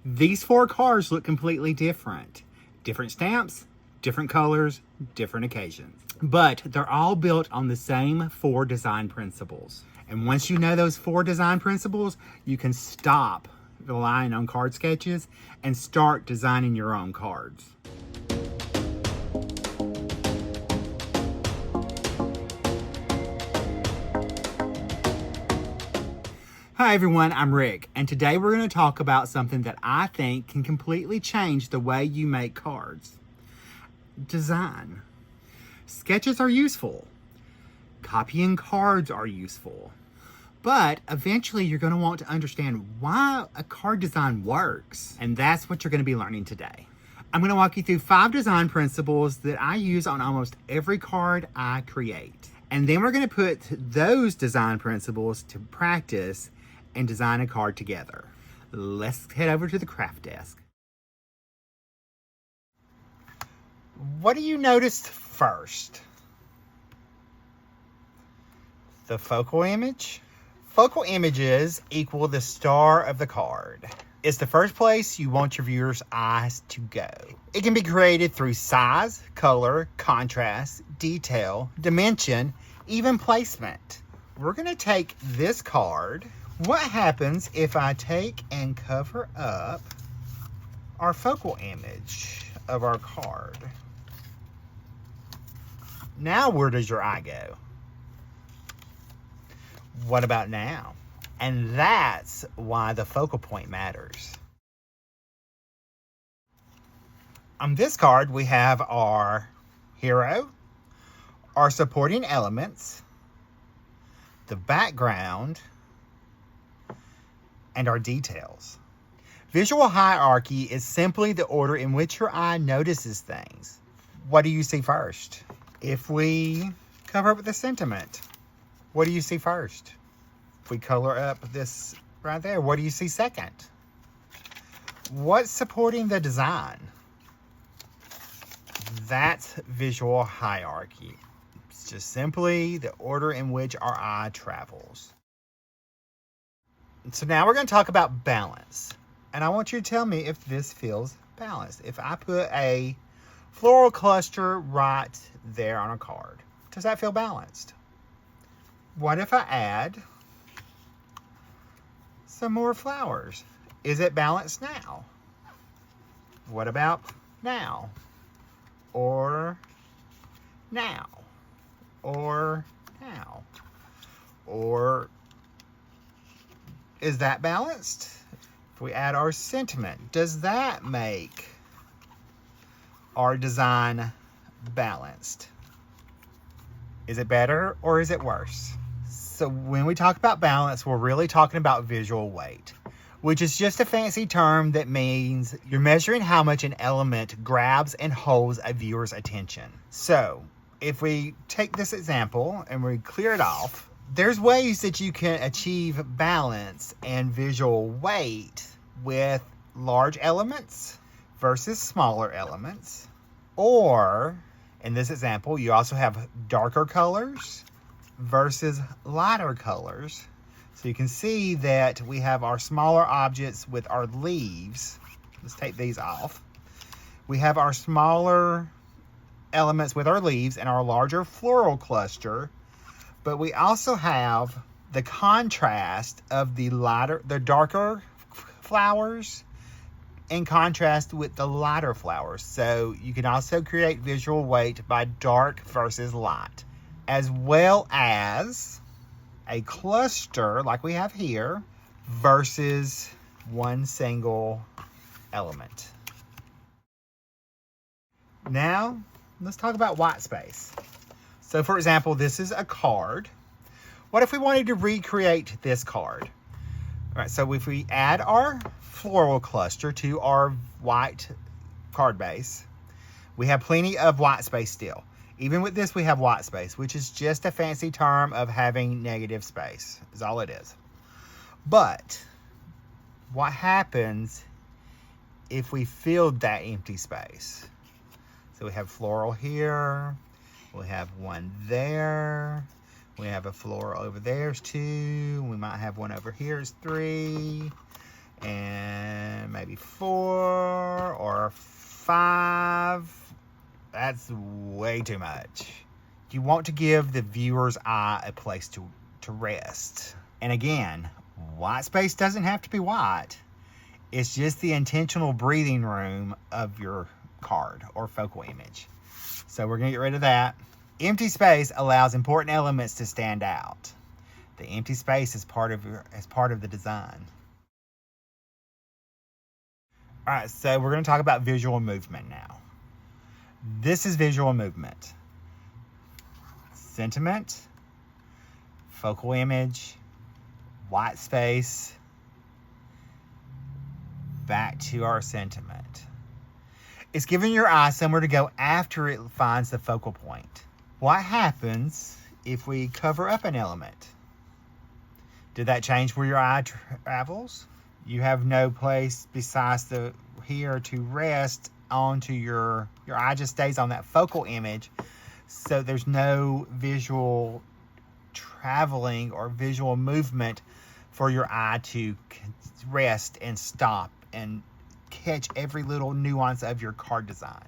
These 4 cards look completely different. Different stamps, different colors, different occasions. But they're all built on the same 4 design principles. And once you know those 4 design principles, you can stop relying on card sketches and start designing your own cards. Hi everyone, I'm Rick, and today we're going to talk about something that I think can completely change the way you make cards. Design. Sketches are useful. Copying cards are useful. But eventually you're going to want to understand why a card design works. And that's what you're going to be learning today. I'm going to walk you through 5 design principles that I use on almost every card I create. And then we're going to put those design principles to practice and design a card together. Let's head over to the craft desk. What do you notice first? The focal image? Focal images equal the star of the card. It's the first place you want your viewer's eyes to go. It can be created through size, color, contrast, detail, dimension, even placement. We're going to take this card. What happens if I take and cover up our focal image of our card? Now where does your eye go? What about now? And that's why the focal point matters. On this card, we have our hero, our supporting elements, the background, and our details. Visual hierarchy is simply the order in which your eye notices things. What do you see first? If we cover up with the sentiment, what do you see first? If we color up this right there, what do you see second? What's supporting the design? That's visual hierarchy. It's just simply the order in which our eye travels. So now we're going to talk about balance. And I want you to tell me if this feels balanced. If I put a floral cluster right there on a card, does that feel balanced? What if I add some more flowers? Is it balanced now? What about now? Or now? Or now? Or is that balanced? If we add our sentiment, does that make our design balanced? Is it better or is it worse? So when we talk about balance, we're really talking about visual weight, which is just a fancy term that means you're measuring how much an element grabs and holds a viewer's attention. So if we take this example and we clear it off, there's ways that you can achieve balance and visual weight with large elements versus smaller elements. Or, in this example, you also have darker colors versus lighter colors. So you can see that we have our smaller objects with our leaves. Let's take these off. We have our smaller elements with our leaves and our larger floral cluster. But we also have the contrast of the darker flowers in contrast with the lighter flowers. So you can also create visual weight by dark versus light, as well as a cluster like we have here versus one single element. Now, let's talk about white space. So for example, this is a card. What if we wanted to recreate this card? All right, so if we add our floral cluster to our white card base, we have plenty of white space still. Even with this, we have white space, which is just a fancy term of having negative space, is all it is. But what happens if we filled that empty space? So we have floral here. We have one there. We have a floral over there, it's 2. We might have one over here, it's 3. And maybe 4 or 5. That's way too much. You want to give the viewer's eye a place to rest. And again, white space doesn't have to be white. It's just the intentional breathing room of your card or focal image. So we're gonna get rid of that. Empty space allows important elements to stand out. The empty space is part of the design. All right, so we're going to talk about visual movement now. This is visual movement. Sentiment, focal image, white space, back to our sentiment. It's giving your eye somewhere to go after it finds the focal point. What happens if we cover up an element? Did that change where your eye travels? You have no place besides here to rest onto your eye just stays on that focal image. So there's no visual traveling or visual movement for your eye to rest and stop and catch every little nuance of your card design.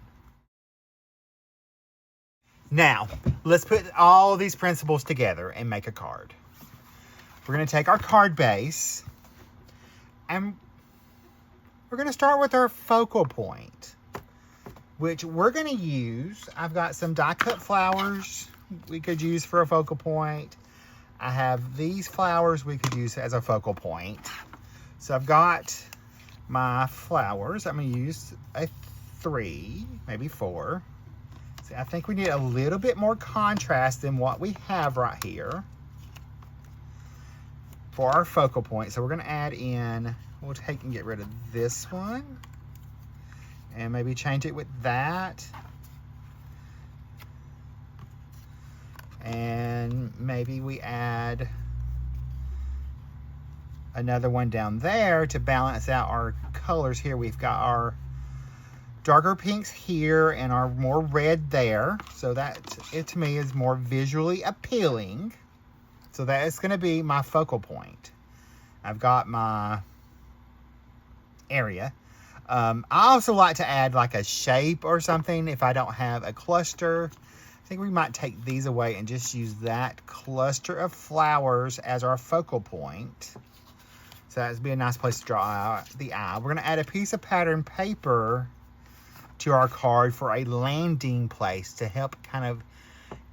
Now, let's put all these principles together and make a card. We're going to take our card base and we're going to start with our focal point, which we're going to use. I've got some die cut flowers we could use for a focal point. I have these flowers we could use as a focal point. So I've got my flowers. I'm going to use a 3, maybe 4. See, I think we need a little bit more contrast than what we have right here for our focal point. So we're going to add in, we'll take and get rid of this one and maybe change it with that. And maybe we add another one down there to balance out our colors here. We've got our darker pinks here and our more red there. So that, it to me is more visually appealing. So that is going to be my focal point. I've got my area. I also like to add like a shape or something if I don't have a cluster. I think we might take these away and just use that cluster of flowers as our focal point. So that would be a nice place to draw out the eye. We're going to add a piece of pattern paper to our card for a landing place to help kind of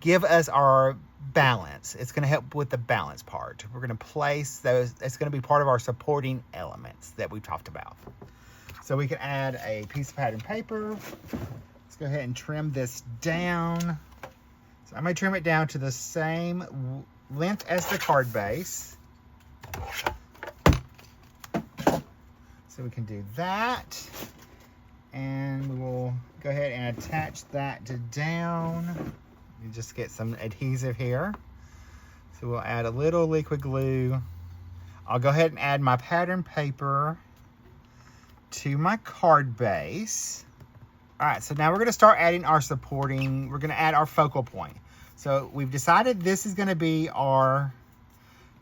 give us our balance. It's going to help with the balance part. We're going to place those. It's going to be part of our supporting elements that we talked about. So we can add a piece of pattern paper. Let's go ahead and trim this down. So I'm going to trim it down to the same length as the card base. So we can do that. And we will go ahead and attach that to down. You just get some adhesive here. So we'll add a little liquid glue. I'll go ahead and add my pattern paper to my card base. All right, so now we're gonna start adding our supporting, we're gonna add our focal point. So we've decided this is gonna be our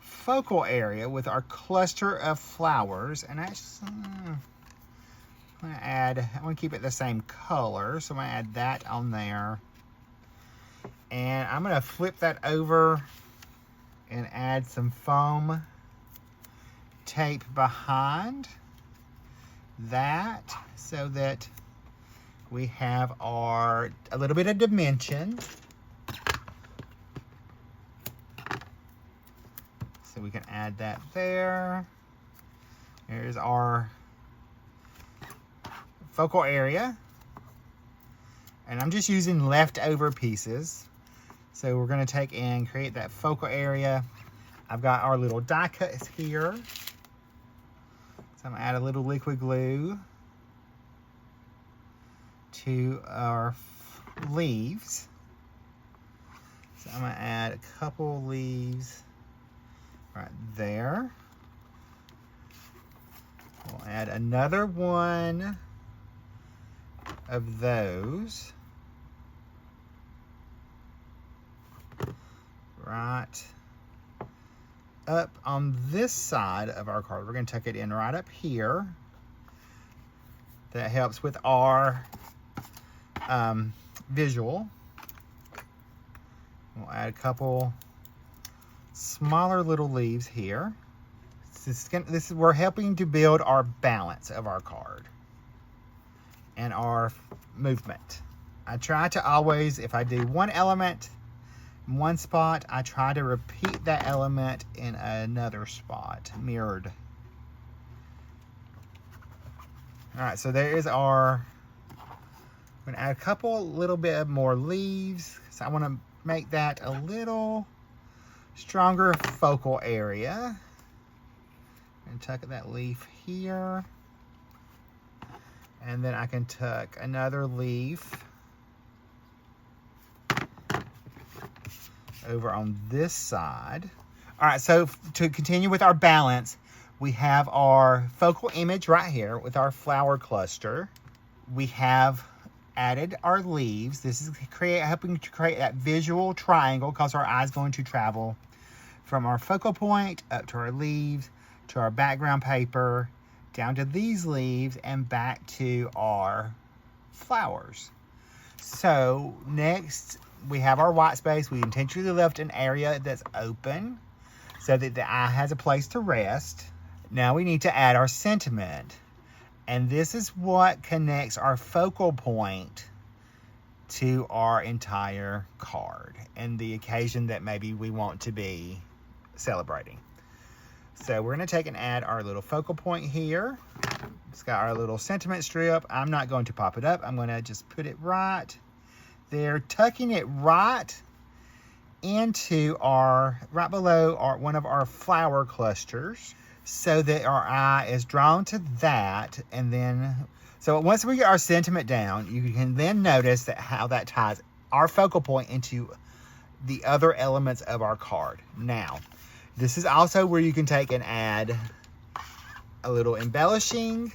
focal area with our cluster of flowers. And I'm gonna keep it the same color. So I'm gonna add that on there. And I'm gonna flip that over and add some foam tape behind that so that we have a little bit of dimension. So we can add that there. Here's our focal area. And I'm just using leftover pieces. So we're gonna take and create that focal area. I've got our little die cuts here. So I'm gonna add a little liquid glue to our leaves. So I'm gonna add a couple leaves right there. We'll add another one of those right up on this side of our card. We're going to tuck it in right up here. That helps with our visual. We'll add a couple smaller little leaves here. We're helping to build our balance of our card and our movement. I try to always, if I do one element in one spot, I try to repeat that element in another spot, mirrored. All right, so there is our, I'm gonna add a little bit more leaves. So I wanna make that a little stronger focal area. And tuck that leaf here. And then I can tuck another leaf over on this side. All right, so to continue with our balance, we have our focal image right here with our flower cluster. We have added our leaves. This is helping to create that visual triangle because our eye is going to travel from our focal point up to our leaves, to our background paper, down to these leaves, and back to our flowers. So next, we have our white space. We intentionally left an area that's open so that the eye has a place to rest. Now we need to add our sentiment. And this is what connects our focal point to our entire card and the occasion that maybe we want to be celebrating. So we're going to take and add our little focal point here. It's got our little sentiment strip. I'm not going to pop it up. I'm going to just put it right there, tucking it right into right below one of our flower clusters so that our eye is drawn to that. And then, so once we get our sentiment down, you can then notice how that ties our focal point into the other elements of our card. Now, this is also where you can take and add a little embellishing.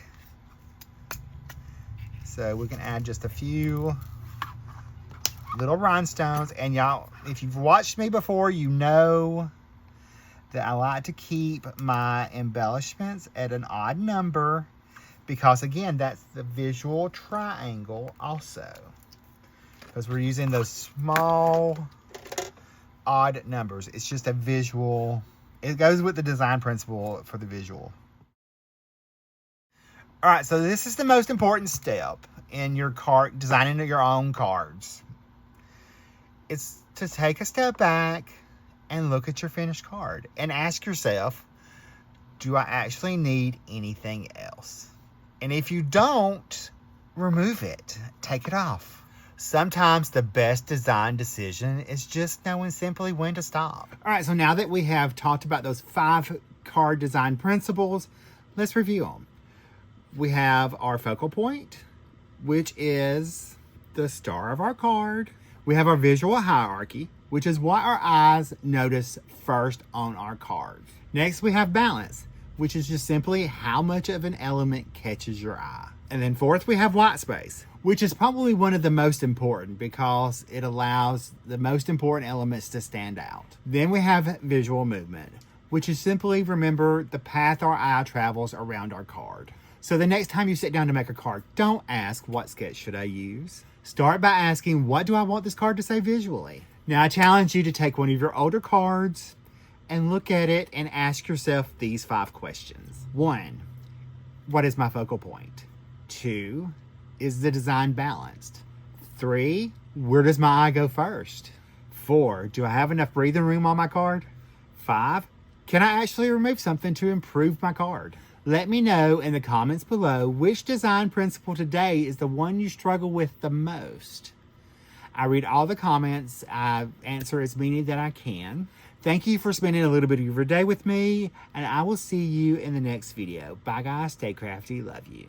So we can add just a few little rhinestones. And y'all, if you've watched me before, you know that I like to keep my embellishments at an odd number because, again, that's the visual triangle also. Because we're using those small odd numbers. It's just a visual. It goes with the design principle for the visual. All right, so this is the most important step in your card, designing your own cards. It's to take a step back and look at your finished card and ask yourself, do I actually need anything else? And if you don't, remove it, take it off. Sometimes the best design decision is just knowing simply when to stop. All right, so now that we have talked about those 5 card design principles, let's review them. We have our focal point, which is the star of our card. We have our visual hierarchy, which is what our eyes notice first on our cards. Next, we have balance, which is just simply how much of an element catches your eye. And then fourth, we have white space, which is probably one of the most important because it allows the most important elements to stand out. Then we have visual movement, which is simply remember the path our eye travels around our card. So the next time you sit down to make a card, don't ask what sketch should I use. Start by asking, what do I want this card to say visually? Now I challenge you to take one of your older cards and look at it and ask yourself these 5 questions. 1, what is my focal point? 2, is the design balanced? 3, where does my eye go first? 4, do I have enough breathing room on my card? 5, can I actually remove something to improve my card? Let me know in the comments below which design principle today is the one you struggle with the most. I read all the comments. I answer as many that I can. Thank you for spending a little bit of your day with me, and I will see you in the next video. Bye guys, stay crafty, love you.